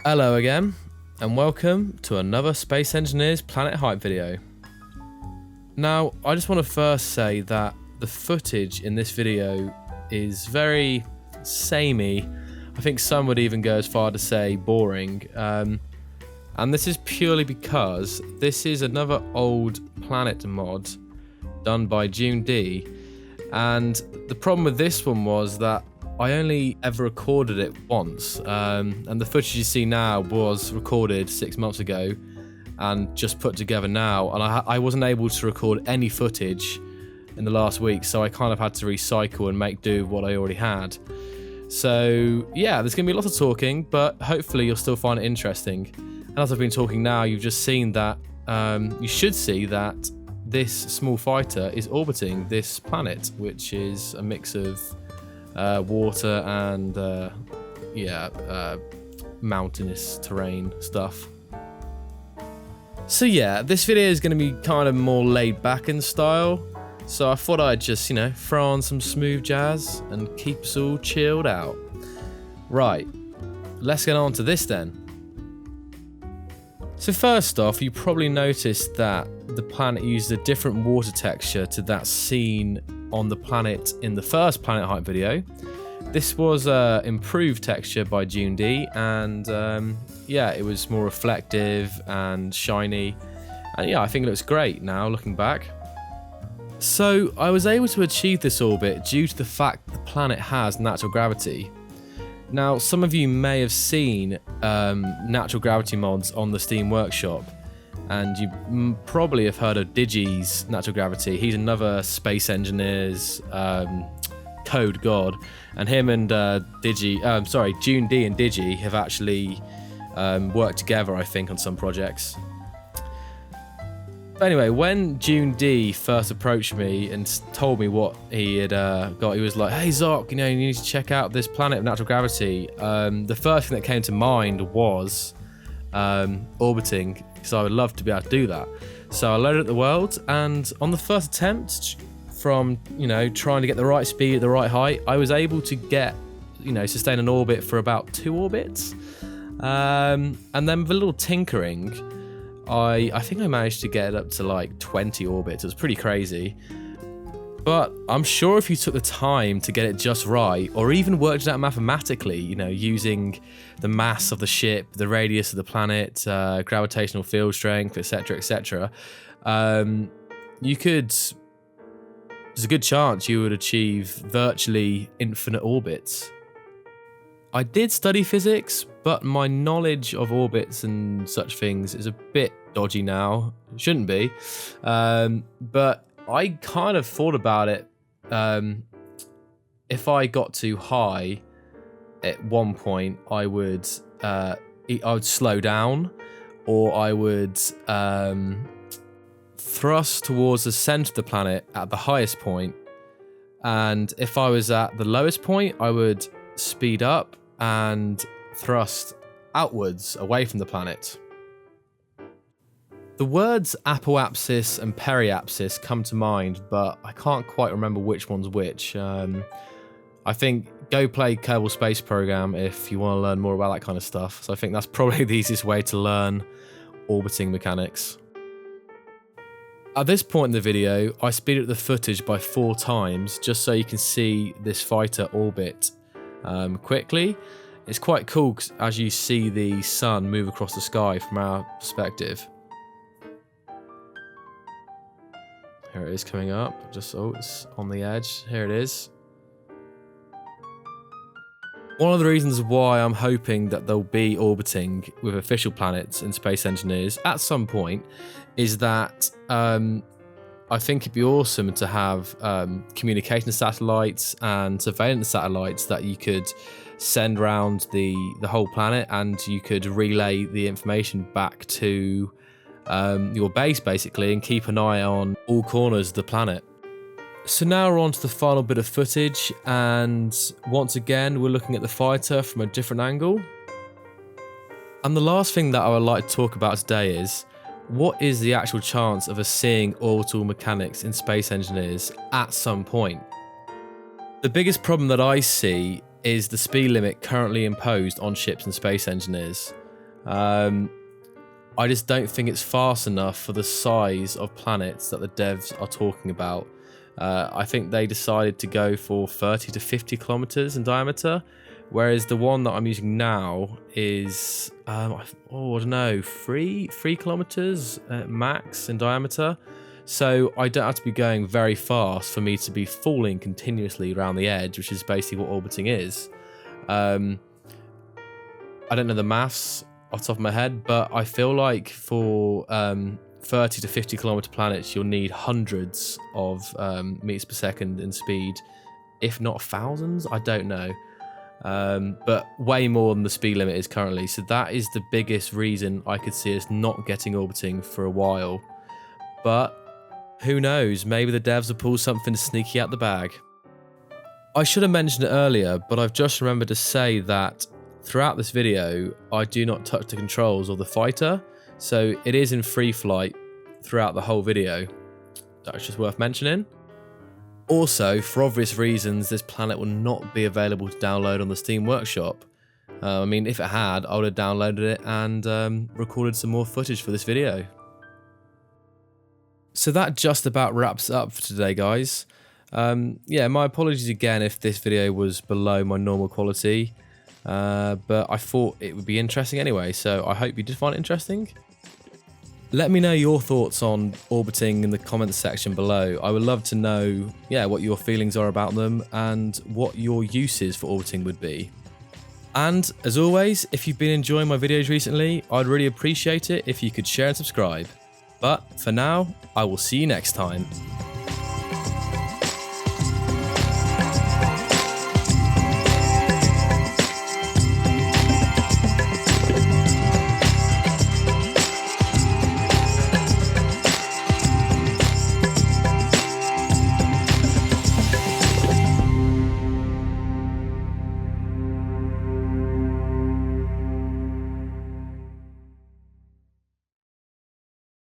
Hello again, and welcome to another Space Engineers Planet Hype video. Now, I just want to first say that the footage in this video is very samey. I think some would even go as far to say boring. And this is purely because this is another old Planet mod done by June D. And the problem with this one was that I only ever recorded it once, and the footage you see now was recorded 6 months ago and just put together now, and I wasn't able to record any footage in the last week, so I kind of had to recycle and make do with what I already had. So yeah, there's going to be lots of talking, but hopefully you'll still find it interesting. And as I've been talking now, you've just seen that, you should see that this small fighter is orbiting this planet, which is a mix of water and mountainous terrain stuff. So yeah, this video is going to be kind of more laid back in style, so I thought I'd just, throw on some smooth jazz and keep us all chilled out. Right, let's get on to this then. So first off, you probably noticed that the planet used a different water texture to that seen on the planet in the first Planet Hype video. This was improved texture by June D, and yeah, it was more reflective and shiny, and yeah, I think it looks great now looking back. So I was able to achieve this orbit due to the fact the planet has natural gravity. Now, some of you may have seen natural gravity mods on the Steam Workshop, and you probably have heard of Digi's natural gravity. He's another Space Engineers code god, and him and June D and Digi have actually worked together, I think, on some projects. But anyway, when June D first approached me and told me what he had got, he was like, "Hey Zoc, you need to check out this planet of natural gravity." The first thing that came to mind was orbiting, because I would love to be able to do that. So I loaded up the world, and on the first attempt, from trying to get the right speed at the right height, I was able to get sustain an orbit for about 2 orbits, and then with a little tinkering, I think I managed to get it up to like 20 orbits. It was pretty crazy. But I'm sure if you took the time to get it just right, or even worked it out mathematically, using the mass of the ship, the radius of the planet, gravitational field strength, etc., etc., you could. There's a good chance you would achieve virtually infinite orbits. I did study physics, but my knowledge of orbits and such things is a bit dodgy now. It shouldn't be. But I kind of thought about it. If I got too high at one point, I would slow down, or I would thrust towards the center of the planet at the highest point, and if I was at the lowest point, I would speed up and thrust outwards away from the planet. The words apoapsis and periapsis come to mind, but I can't quite remember which one's which. I think go play Kerbal Space Program if you want to learn more about that kind of stuff. So I think that's probably the easiest way to learn orbiting mechanics. At this point in the video, I speeded up the footage by 4 times just so you can see this fighter orbit quickly. It's quite cool as you see the sun move across the sky from our perspective. Here it is coming up. It's on the edge. Here it is. One of the reasons why I'm hoping that they'll be orbiting with official planets in Space Engineers at some point is that I think it'd be awesome to have communication satellites and surveillance satellites that you could send around the whole planet, and you could relay the information back to your base basically, and keep an eye on all corners of the planet. So now we're on to the final bit of footage, and once again we're looking at the fighter from a different angle. And the last thing that I would like to talk about today is, what is the actual chance of us seeing orbital mechanics in Space Engineers at some point? The biggest problem that I see is the speed limit currently imposed on ships and Space Engineers. I just don't think it's fast enough for the size of planets that the devs are talking about. I think they decided to go for 30 to 50 kilometers in diameter, whereas the one that I'm using now is, I don't know, 3 kilometers max in diameter. So I don't have to be going very fast for me to be falling continuously around the edge, which is basically what orbiting is. I don't know the maths off the top of my head, but I feel like for 30 to 50 kilometer planets, you'll need hundreds of meters per second in speed, if not thousands. I don't know, but way more than the speed limit is currently. So that is the biggest reason I could see us not getting orbiting for a while. But who knows? Maybe the devs will pull something sneaky out the bag. I should have mentioned it earlier, but I've just remembered to say that throughout this video, I do not touch the controls of the fighter, so it is in free flight throughout the whole video. That's just worth mentioning. Also, for obvious reasons, this planet will not be available to download on the Steam Workshop. I mean, if it had, I would have downloaded it and recorded some more footage for this video. So that just about wraps up for today, guys. Yeah, my apologies again if this video was below my normal quality. But I thought it would be interesting anyway, so I hope you did find it interesting. Let me know your thoughts on orbiting in the comments section below. I would love to know, what your feelings are about them and what your uses for orbiting would be. And as always, if you've been enjoying my videos recently, I'd really appreciate it if you could share and subscribe. But for now, I will see you next time.